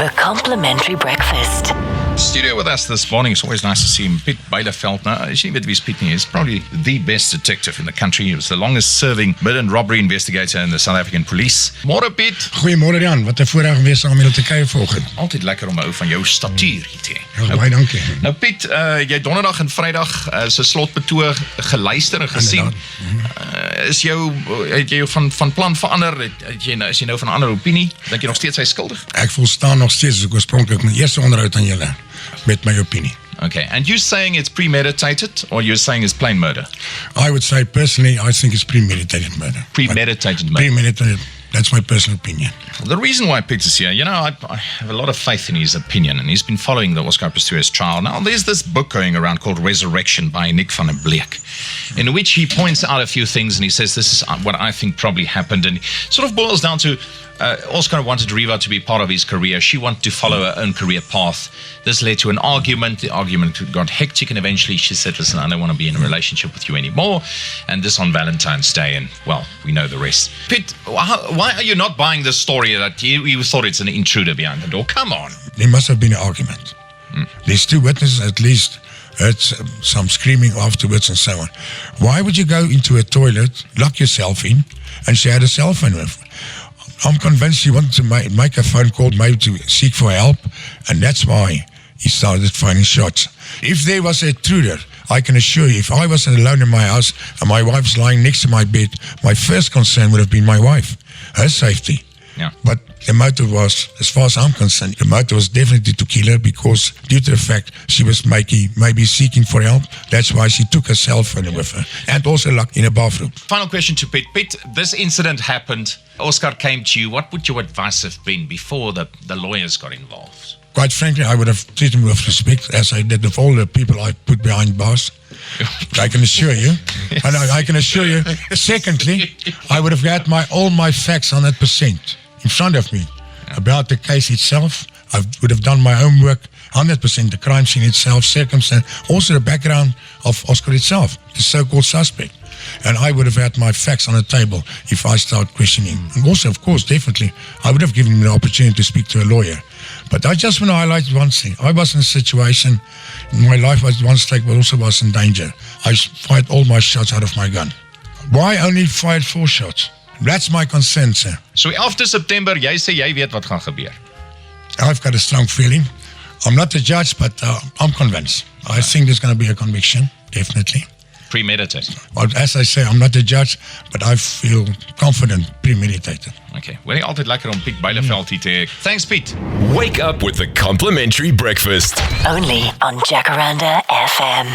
The Complimentary Breakfast. Studio with us this morning. It's always nice to see him. Piet Bijleveld. Now, as you know, he's probably the best detective in the country. He was the longest serving murder and robbery investigator in the South African police. Môre Piet. Goeiemôre Jan, wat 'n voorreg om weer saam met julle te kuier vanoggend. Altyd lekker om 'n ou van jou statuur hier te hê. Ja, baie dankie. Nou Piet, jy donderdag en Vrydag se slotbetoog geluister en gesien. Het jy jou van plan verander? Is jy nou van 'n ander opinie? Dink jy nog steeds hy skuldig? Ek volstaan nog steeds as ek oorspronklik my eerste onderhoud aan julle met my opinie. Okay, and you saying it's premeditated or you're saying it's plain murder? I would say personally, I think it's premeditated murder. Premeditated murder. Premeditated, that's my personal opinion. The reason why Piet is here, I have a lot of faith in his opinion, and he's been following the Oscar Pistorius trial. Now, there's this book going around called Resurrection by Nick van der Bleek, in which he points out a few things, and he says this is what I think probably happened, and it sort of boils down to Oscar wanted Riva to be part of his career. She wanted to follow her own career path. This led to an argument. The argument got hectic, and eventually she said, listen, I don't want to be in a relationship with you anymore. And this on Valentine's Day, and, well, we know the rest. Piet, why are you not buying this story that you thought it's an intruder behind the door? Come on. There must have been an argument. There's two witnesses at least. Heard some screaming afterwards and so on. Why would you go into a toilet, lock yourself in, and she had a cell phone with her? I'm convinced she wanted to make a phone call, maybe to seek for help, and that's why he started firing shots. If there was an intruder, I can assure you, if I was alone in my house and my wife's lying next to my bed, my first concern would have been my wife, her safety. Yeah. But the motive was, as far as I'm concerned, the motive was definitely to kill her because due to the fact she was maybe seeking for help, that's why she took her cell phone with her and also locked in a bathroom. Final question to Piet. Piet, this incident happened. Oscar came to you. What would your advice have been before the lawyers got involved? Quite frankly, I would have treated him with respect, as I did with all the people I put behind bars. I can assure you. Yes. And I can assure you. Secondly, I would have had all my facts 100% in front of me about the case itself. I would have done my homework 100%, the crime scene itself, circumstance, also the background of Oscar itself, the so-called suspect. And I would have had my facts on the table if I start questioning. And also, of course, definitely, I would have given him the opportunity to speak to a lawyer. But I just want to highlight one thing. I was in a situation, my life was at one stake, but also was in danger. I fired all my shots out of my gun. Why only fired 4 shots? That's my concern, sir. So after September, jy sê jy weet wat gaan gebeur. I've got a strong feeling. I'm not the judge, but I'm convinced. I think there's going to be a conviction, definitely. Premeditated. Well, as I say, I'm not the judge, but I feel confident, premeditated. Okay. Wel, altyd lekker om Piet Bijleveld hier te hê. Thanks, Piet. Wake up with the Complimentary Breakfast. Only on Jacaranda FM.